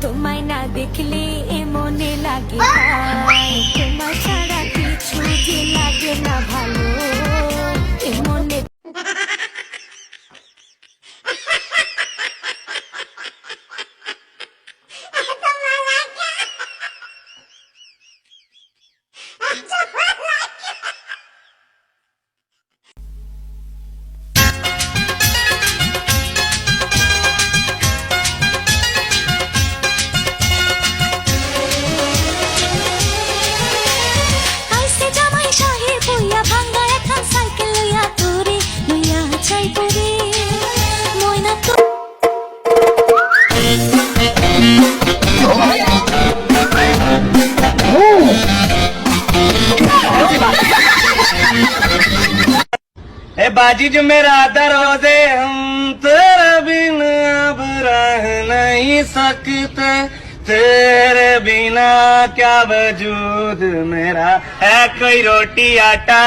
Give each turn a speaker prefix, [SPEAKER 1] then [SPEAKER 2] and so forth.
[SPEAKER 1] তোমায় না দেখলে মনে লাগে তোমার ছাড়া কিছু যে লাগে না ভালো মনে
[SPEAKER 2] बाजी जो मेरा दरोजे हम तेरे बिना अब रह नहीं सकते तेरे बिना क्या वजूद मेरा है कोई रोटी आटा